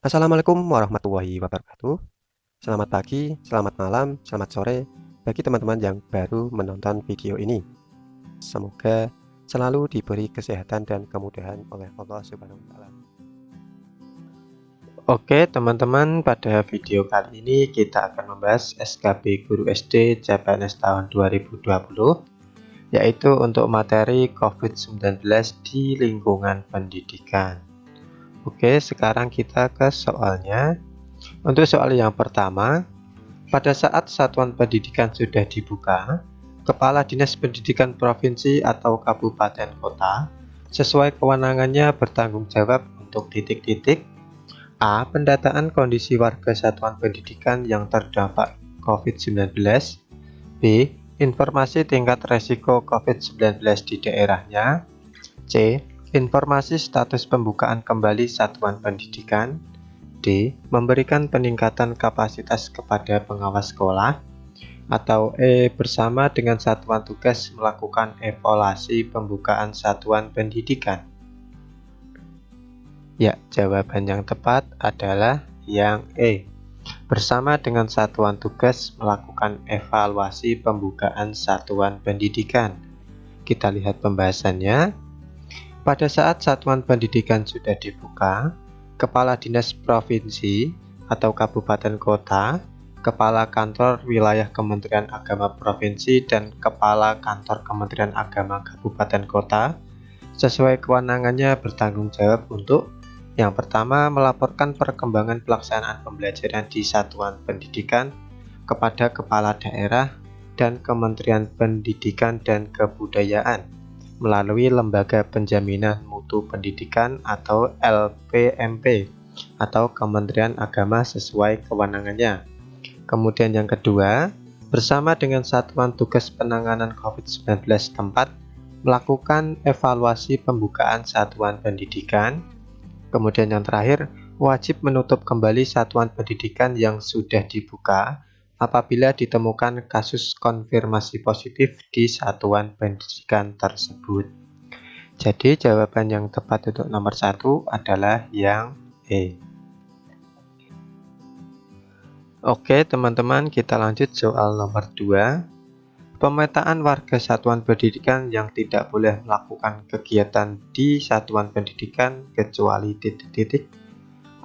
Assalamualaikum warahmatullahi wabarakatuh. Selamat pagi, selamat malam, selamat sore bagi teman-teman yang baru menonton video ini. Semoga selalu diberi kesehatan dan kemudahan oleh Allah Subhanahu wa Ta'ala. Oke teman-teman, pada video kali ini kita akan membahas SKB Guru SD CPNS tahun 2020, yaitu untuk materi COVID-19 di lingkungan pendidikan. Oke, sekarang kita ke soalnya. Untuk soal yang pertama, pada saat satuan pendidikan sudah dibuka, Kepala Dinas Pendidikan Provinsi atau Kabupaten Kota sesuai kewenangannya bertanggung jawab untuk titik-titik A. Pendataan kondisi warga satuan pendidikan yang terdampak COVID-19. B. Informasi tingkat resiko COVID-19 di daerahnya. C. Informasi status pembukaan kembali satuan pendidikan. D. Memberikan peningkatan kapasitas kepada pengawas sekolah. Atau E. Bersama dengan satuan tugas melakukan evaluasi pembukaan satuan pendidikan. Ya, jawaban yang tepat adalah yang E. Bersama dengan satuan tugas melakukan evaluasi pembukaan satuan pendidikan. Kita lihat pembahasannya. Pada saat satuan pendidikan sudah dibuka, Kepala Dinas Provinsi atau Kabupaten Kota, Kepala Kantor Wilayah Kementerian Agama Provinsi, dan Kepala Kantor Kementerian Agama Kabupaten Kota sesuai kewenangannya bertanggung jawab untuk yang pertama, melaporkan perkembangan pelaksanaan pembelajaran di satuan pendidikan kepada Kepala Daerah dan Kementerian Pendidikan dan Kebudayaan melalui Lembaga Penjaminan Mutu Pendidikan atau LPMP atau Kementerian Agama sesuai kewenangannya. Kemudian yang kedua, bersama dengan Satuan Tugas Penanganan COVID-19 tempat melakukan evaluasi pembukaan satuan pendidikan. Kemudian yang terakhir, wajib menutup kembali satuan pendidikan yang sudah dibuka apabila ditemukan kasus konfirmasi positif di satuan pendidikan tersebut. Jadi jawaban yang tepat untuk nomor 1 adalah yang E. Oke teman-teman, kita lanjut soal nomor 2. Pemetaan warga satuan pendidikan yang tidak boleh melakukan kegiatan di satuan pendidikan kecuali titik-titik.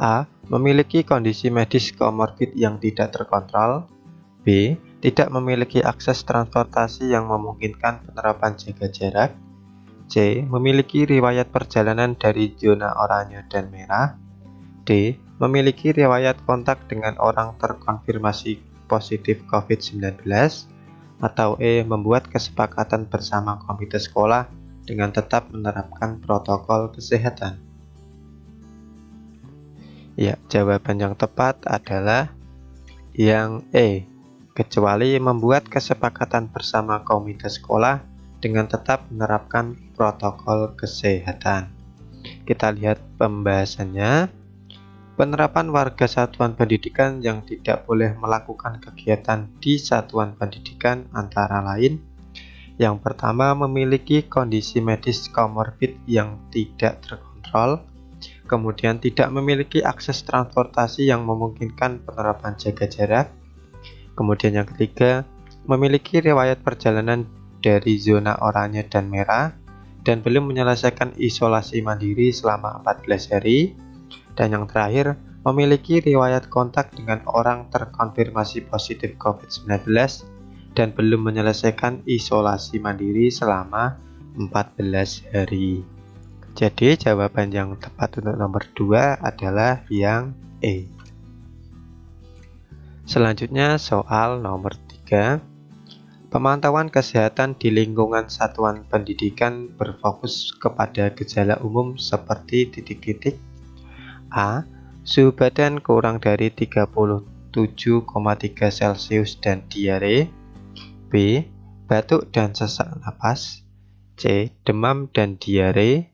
A. Memiliki kondisi medis komorbid yang tidak terkontrol. B. Tidak memiliki akses transportasi yang memungkinkan penerapan jaga jarak. C. Memiliki riwayat perjalanan dari zona oranye dan merah. D. Memiliki riwayat kontak dengan orang terkonfirmasi positif COVID-19. Atau E. Membuat kesepakatan bersama komite sekolah dengan tetap menerapkan protokol kesehatan. Ya, jawaban yang tepat adalah yang E. Kecuali membuat kesepakatan bersama komite sekolah dengan tetap menerapkan protokol kesehatan. Kita lihat pembahasannya. Penerapan warga satuan pendidikan yang tidak boleh melakukan kegiatan di satuan pendidikan antara lain. Yang pertama, memiliki kondisi medis komorbid yang tidak terkontrol. Kemudian tidak memiliki akses transportasi yang memungkinkan penerapan jaga jarak. Kemudian yang ketiga, memiliki riwayat perjalanan dari zona oranye dan merah dan belum menyelesaikan isolasi mandiri selama 14 hari. Dan yang terakhir, memiliki riwayat kontak dengan orang terkonfirmasi positif COVID-19 dan belum menyelesaikan isolasi mandiri selama 14 hari. Jadi jawaban yang tepat untuk nomor 2 adalah yang E. Selanjutnya soal nomor 3. Pemantauan kesehatan di lingkungan satuan pendidikan berfokus kepada gejala umum seperti titik-titik. A. Suhu badan kurang dari 37,3 Celcius dan diare. B. Batuk dan sesak napas. C. Demam dan diare.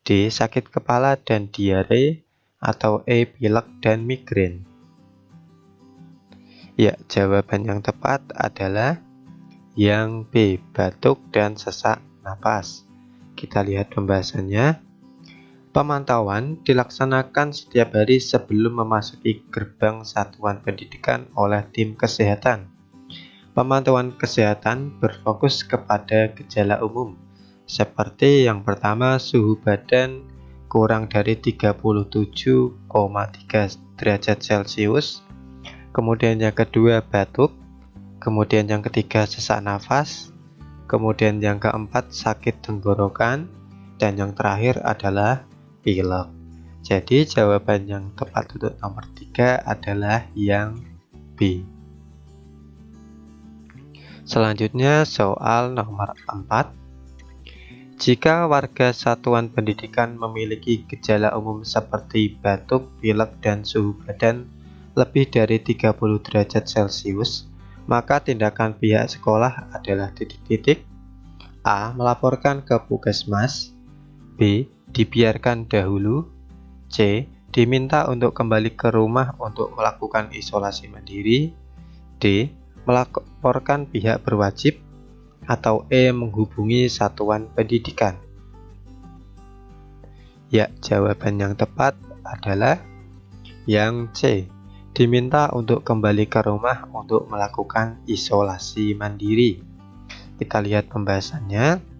D. Sakit kepala dan diare. Atau E. Pilek dan migrain. Ya, jawaban yang tepat adalah yang B. Batuk dan sesak napas. Kita lihat pembahasannya. Pemantauan dilaksanakan setiap hari sebelum memasuki gerbang satuan pendidikan oleh tim kesehatan. Pemantauan kesehatan berfokus kepada gejala umum, seperti yang pertama suhu badan kurang dari 37,3 derajat Celcius, kemudian yang kedua batuk, kemudian yang ketiga sesak nafas, kemudian yang keempat sakit tenggorokan, dan yang terakhir adalah pilek. Jadi jawaban yang tepat untuk nomor 3 adalah yang B. Selanjutnya soal nomor 4. Jika warga satuan pendidikan memiliki gejala umum seperti batuk, pilek, dan suhu badan lebih dari 30 derajat Celcius, maka tindakan pihak sekolah adalah titik-titik. A. Melaporkan ke Puskesmas. B. Dibiarkan dahulu. C. Diminta untuk kembali ke rumah untuk melakukan isolasi mandiri. D. Melaporkan pihak berwajib. Atau E. Menghubungi satuan pendidikan. Ya, jawaban yang tepat adalah yang C. Diminta untuk kembali ke rumah untuk melakukan isolasi mandiri. Kita lihat pembahasannya.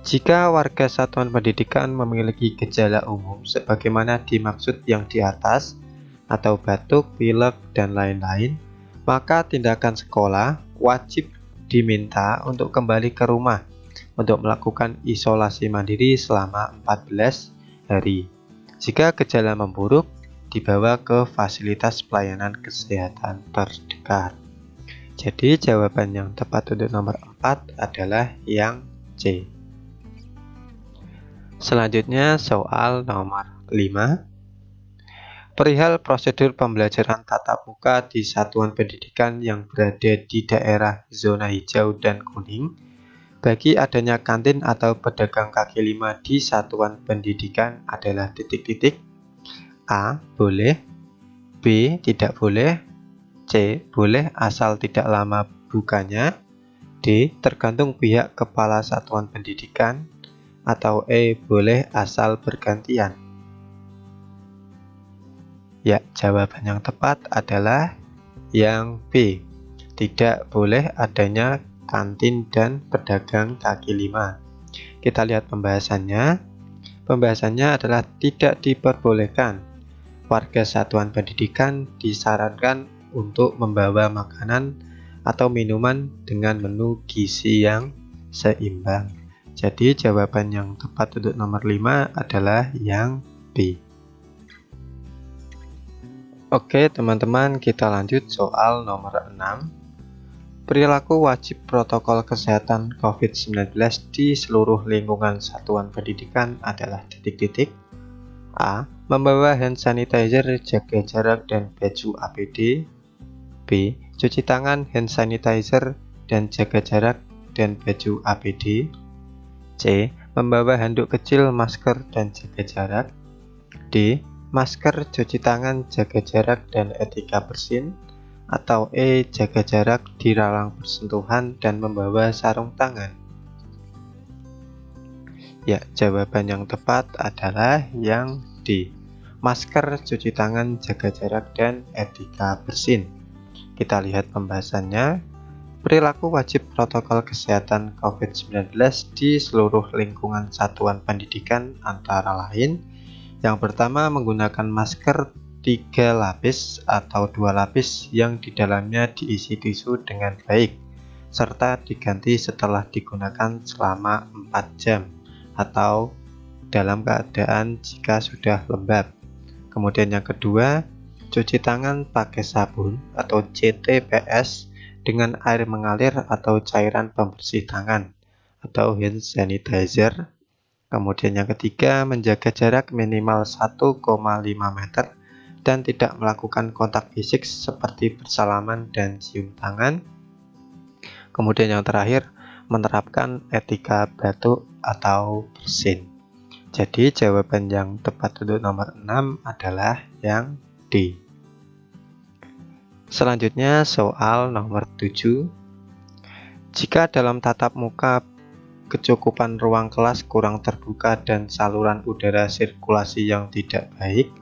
Jika warga satuan pendidikan memiliki gejala umum sebagaimana dimaksud yang di atas, atau batuk, pilek, dan lain-lain, maka tindakan sekolah wajib diminta untuk kembali ke rumah untuk melakukan isolasi mandiri selama 14 hari. Jika gejala memburuk, dibawa ke fasilitas pelayanan kesehatan terdekat. Jadi jawaban yang tepat untuk nomor 4 adalah yang C. Selanjutnya soal nomor 5. Perihal prosedur pembelajaran tatap muka di satuan pendidikan yang berada di daerah zona hijau dan kuning, bagi adanya kantin atau pedagang kaki lima di satuan pendidikan adalah titik-titik. A. Boleh. B. Tidak boleh. C. Boleh asal tidak lama bukanya. D. Tergantung pihak kepala satuan pendidikan. Atau E. Boleh asal bergantian. Ya, jawaban yang tepat adalah yang B. Tidak boleh adanya kantin dan pedagang kaki lima. Kita lihat pembahasannya. Pembahasannya adalah tidak diperbolehkan. Warga satuan pendidikan disarankan untuk membawa makanan atau minuman dengan menu gizi yang seimbang. Jadi jawaban yang tepat untuk nomor 5 adalah yang B. Oke teman-teman, kita lanjut soal nomor 6. Perilaku wajib protokol kesehatan COVID-19 di seluruh lingkungan satuan pendidikan adalah titik-titik. A. Membawa hand sanitizer, jaga jarak, dan baju APD. B. Cuci tangan, hand sanitizer, dan jaga jarak, dan baju APD. C. Membawa handuk kecil, masker, dan jaga jarak. D. Masker, cuci tangan, jaga jarak, dan etika bersin. Atau E. Jaga jarak, dilarang bersentuhan, dan membawa sarung tangan. Ya, jawaban yang tepat adalah yang D. Masker, cuci tangan, jaga jarak, dan etika bersin. Kita lihat pembahasannya. Perilaku wajib protokol kesehatan COVID-19 di seluruh lingkungan satuan pendidikan antara lain. Yang pertama, menggunakan masker 3 lapis atau 2 lapis yang di dalamnya diisi tisu dengan baik, serta diganti setelah digunakan selama 4 jam atau dalam keadaan jika sudah lembab. Kemudian yang kedua, cuci tangan pakai sabun atau CTPS dengan air mengalir atau cairan pembersih tangan atau hand sanitizer. Kemudian yang ketiga, menjaga jarak minimal 1,5 meter dan tidak melakukan kontak fisik seperti bersalaman dan cium tangan. Kemudian yang terakhir, menerapkan etika batuk atau bersin. Jadi jawaban yang tepat untuk nomor 6 adalah yang D. Selanjutnya soal nomor 7. Jika dalam tatap muka kecukupan ruang kelas kurang terbuka dan saluran udara sirkulasi yang tidak baik.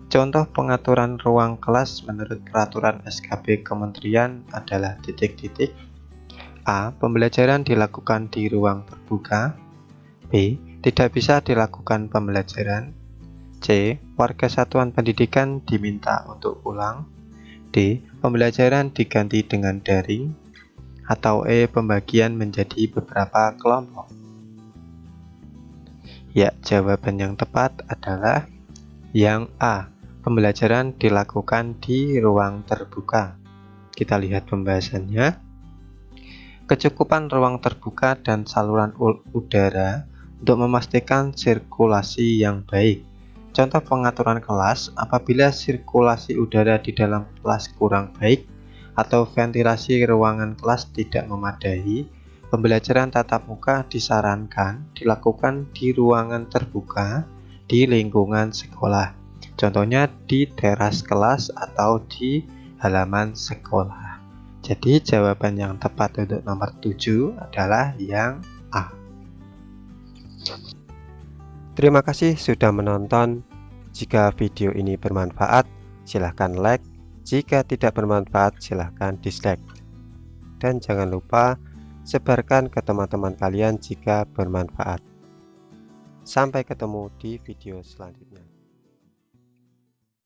Contoh pengaturan ruang kelas menurut peraturan SKP Kementerian adalah titik-titik. A. Pembelajaran dilakukan di ruang terbuka. B. Tidak bisa dilakukan pembelajaran. C. Warga satuan pendidikan diminta untuk pulang. D. Pembelajaran diganti dengan daring. Atau E. Pembagian menjadi beberapa kelompok. Ya, jawaban yang tepat adalah yang A. Pembelajaran dilakukan di ruang terbuka. Kita lihat pembahasannya. Kecukupan ruang terbuka dan saluran udara untuk memastikan sirkulasi yang baik. Contoh pengaturan kelas apabila sirkulasi udara di dalam kelas kurang baik atau ventilasi ruangan kelas tidak memadai, pembelajaran tatap muka disarankan dilakukan di ruangan terbuka di lingkungan sekolah. Contohnya di teras kelas atau di halaman sekolah. Jadi jawaban yang tepat untuk nomor 7 adalah yang A. Terima kasih sudah menonton. Jika video ini bermanfaat, silahkan like. Jika tidak bermanfaat, silahkan dislike. Dan jangan lupa sebarkan ke teman-teman kalian jika bermanfaat. Sampai ketemu di video selanjutnya.